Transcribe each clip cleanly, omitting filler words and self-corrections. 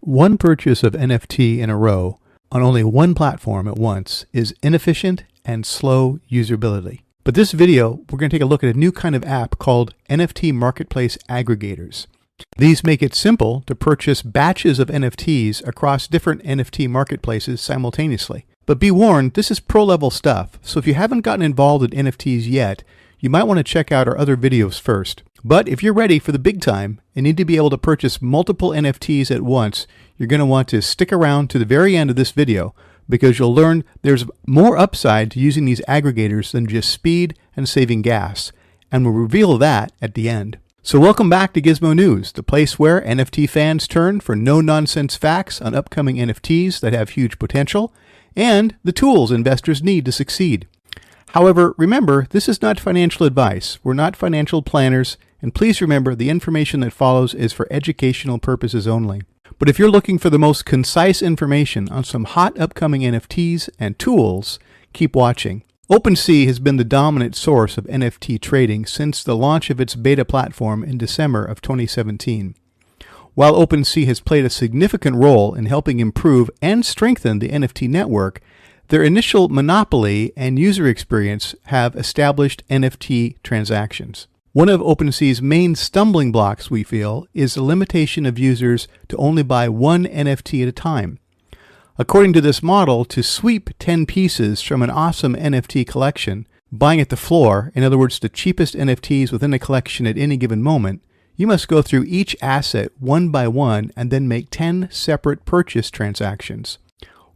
One purchase of NFT in a row on only one platform at once is inefficient and slow usability. But this video, we're going to take a look at a new kind of app called NFT marketplace aggregators. These make it simple to purchase batches of NFTs across different NFT marketplaces simultaneously. But be warned, this is pro-level stuff, so if you haven't gotten involved in NFTs yet, you might want to check out our other videos first. But if you're ready for the big time and need to be able to purchase multiple NFTs at once, you're going to want to stick around to the very end of this video because you'll learn there's more upside to using these aggregators than just speed and saving gas. And we'll reveal that at the end. So welcome back to Gizmo News, the place where NFT fans turn for no-nonsense facts on upcoming NFTs that have huge potential and the tools investors need to succeed. However, remember, this is not financial advice. We're not financial planners, and please remember the information that follows is for educational purposes only. But if you're looking for the most concise information on some hot upcoming NFTs and tools, keep watching. OpenSea has been the dominant source of NFT trading since the launch of its beta platform in December of 2017. While OpenSea has played a significant role in helping improve and strengthen the NFT network, their initial monopoly and user experience have established NFT transactions. One of OpenSea's main stumbling blocks, we feel, is the limitation of users to only buy one NFT at a time. According to this model, to sweep 10 pieces from an awesome NFT collection, buying at the floor, in other words, the cheapest NFTs within a collection at any given moment, you must go through each asset one by one and then make 10 separate purchase transactions.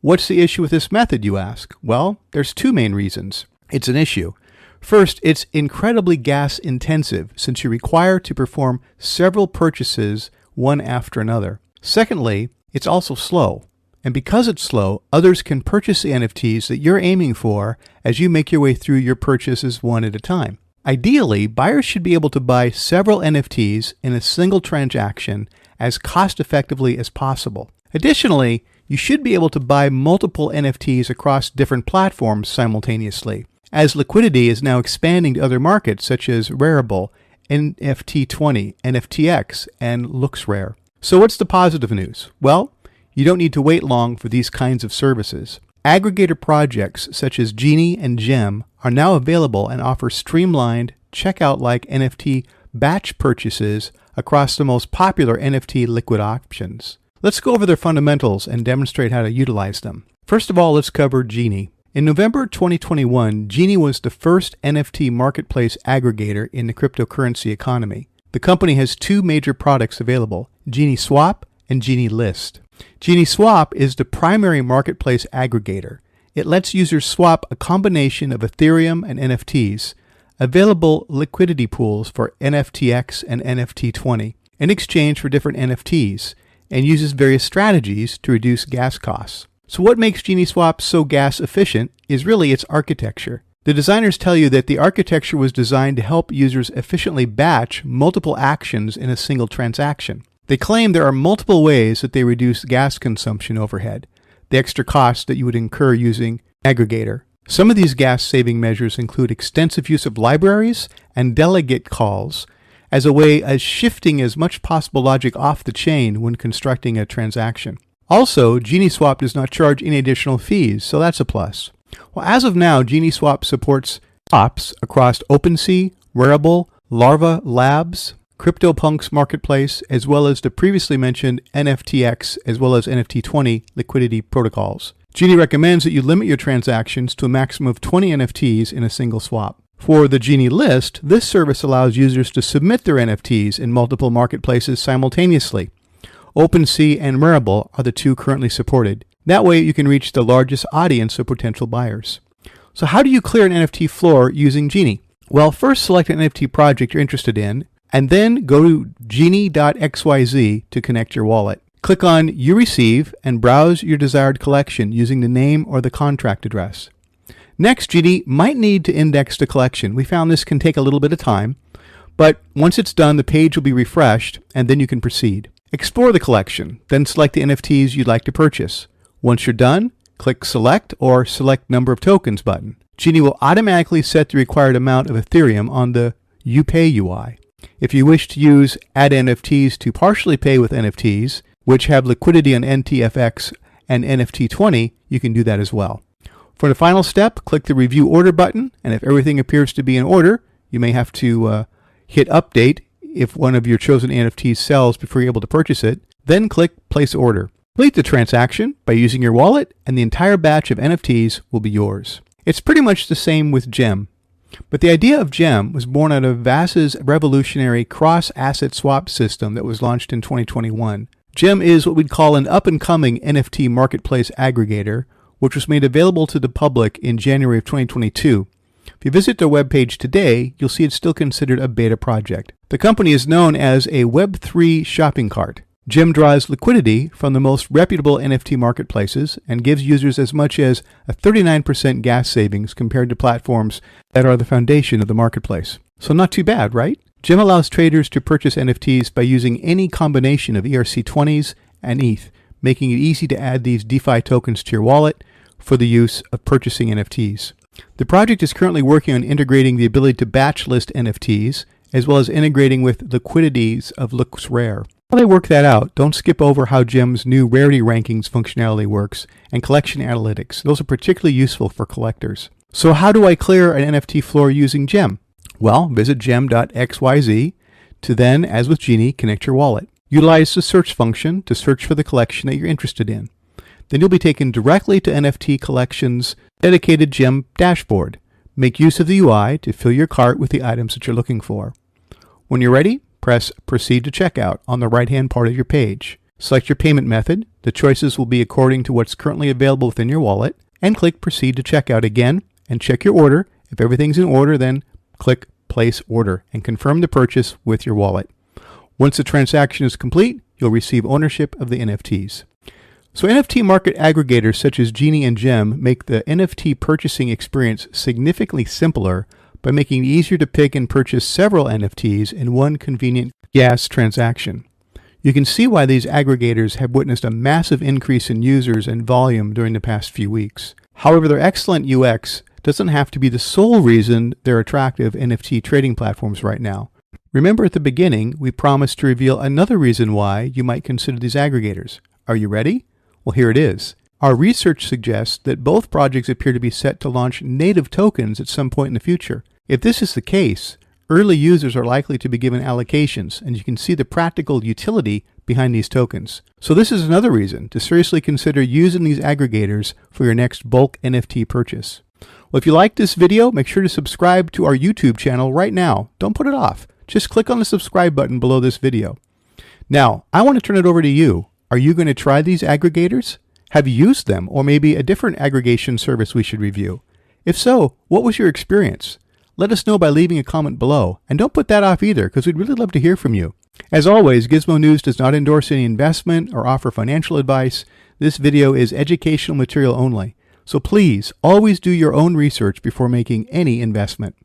What's the issue with this method, you ask? Well, there's two main reasons it's an issue. First, it's incredibly gas intensive since you require to perform several purchases one after another. Secondly, it's also slow. And because it's slow, others can purchase the NFTs that you're aiming for as you make your way through your purchases one at a time. Ideally, buyers should be able to buy several NFTs in a single transaction as cost effectively as possible. Additionally, you should be able to buy multiple NFTs across different platforms simultaneously, as liquidity is now expanding to other markets such as Rarible, NFT20, NFTX, and LooksRare. So what's the positive news? Well, you don't need to wait long for these kinds of services. Aggregator projects such as Genie and Gem are now available and offer streamlined, checkout-like NFT batch purchases across the most popular NFT liquid options. Let's go over their fundamentals and demonstrate how to utilize them. First of all, let's cover Genie. In November 2021, Genie was the first NFT marketplace aggregator in the cryptocurrency economy. The company has two major products available, Genie Swap and Genie List. Genie Swap is the primary marketplace aggregator. It lets users swap a combination of Ethereum and NFTs, available liquidity pools for NFTX and NFT20, in exchange for different NFTs, and uses various strategies to reduce gas costs. So what makes Genie Swap so gas efficient is really its architecture. The designers tell you that the architecture was designed to help users efficiently batch multiple actions in a single transaction. They claim there are multiple ways that they reduce gas consumption overhead, the extra costs that you would incur using aggregator. Some of these gas-saving measures include extensive use of libraries and delegate calls, as a way of shifting as much possible logic off the chain when constructing a transaction. Also, Genie Swap does not charge any additional fees, so that's a plus. Well, as of now, Genie Swap supports swaps across OpenSea, Rarible, Larva Labs, CryptoPunks Marketplace, as well as the previously mentioned NFTX, as well as NFT20 liquidity protocols. Genie recommends that you limit your transactions to a maximum of 20 NFTs in a single swap. For the Genie List, this service allows users to submit their NFTs in multiple marketplaces simultaneously. OpenSea and Rarible are the two currently supported. That way you can reach the largest audience of potential buyers. So how do you clear an NFT floor using Genie? Well, first select an NFT project you're interested in, and then go to Genie.xyz to connect your wallet. Click on You Receive and browse your desired collection using the name or the contract address. Next, Genie might need to index the collection. We found this can take a little bit of time, but once it's done, the page will be refreshed, and then you can proceed. Explore the collection, then select the NFTs you'd like to purchase. Once you're done, click Select or Select Number of Tokens button. Genie will automatically set the required amount of Ethereum on the You Pay UI. If you wish to use Add NFTs to partially pay with NFTs, which have liquidity on NTFX and NFT20, you can do that as well. For the final step, click the Review Order button, and if everything appears to be in order, you may have to hit Update if one of your chosen NFTs sells before you're able to purchase it. Then click Place Order. Complete the transaction by using your wallet, and the entire batch of NFTs will be yours. It's pretty much the same with Gem. But the idea of Gem was born out of VAS's revolutionary cross-asset swap system that was launched in 2021. Gem is what we'd call an up-and-coming NFT marketplace aggregator, which was made available to the public in January of 2022. If you visit their webpage today, you'll see it's still considered a beta project. The company is known as a Web3 shopping cart. Gem draws liquidity from the most reputable NFT marketplaces and gives users as much as a 39% gas savings compared to platforms that are the foundation of the marketplace. So not too bad, right? Gem allows traders to purchase NFTs by using any combination of ERC20s and ETH, making it easy to add these DeFi tokens to your wallet for the use of purchasing NFTs. The project is currently working on integrating the ability to batch list NFTs, as well as integrating with liquidities of Looks Rare. While they work that out, don't skip over how Gem's new rarity rankings functionality works and collection analytics. Those are particularly useful for collectors. So how do I clear an NFT floor using Gem? Well, visit Gem.xyz to then, as with Genie, connect your wallet. Utilize the search function to search for the collection that you're interested in. Then you'll be taken directly to NFT Collection's dedicated Gem dashboard. Make use of the UI to fill your cart with the items that you're looking for. When you're ready, press Proceed to Checkout on the right-hand part of your page. Select your payment method. The choices will be according to what's currently available within your wallet, and click Proceed to Checkout again, and check your order. If everything's in order, then click Place Order and confirm the purchase with your wallet. Once the transaction is complete, you'll receive ownership of the NFTs. So NFT market aggregators such as Genie and Gem make the NFT purchasing experience significantly simpler by making it easier to pick and purchase several NFTs in one convenient gas transaction. You can see why these aggregators have witnessed a massive increase in users and volume during the past few weeks. However, their excellent UX doesn't have to be the sole reason they're attractive NFT trading platforms right now. Remember at the beginning, we promised to reveal another reason why you might consider these aggregators. Are you ready? Well, here it is. Our research suggests that both projects appear to be set to launch native tokens at some point in the future. If this is the case, early users are likely to be given allocations, and you can see the practical utility behind these tokens. So this is another reason to seriously consider using these aggregators for your next bulk NFT purchase. Well, if you liked this video, make sure to subscribe to our YouTube channel right now. Don't put it off. Just click on the subscribe button below this video. Now, I want to turn it over to you. Are you going to try these aggregators? Have you used them, or maybe a different aggregation service we should review? If so, what was your experience? Let us know by leaving a comment below. And don't put that off either, because we'd really love to hear from you. As always, Gizmo News does not endorse any investment or offer financial advice. This video is educational material only. So please, always do your own research before making any investment.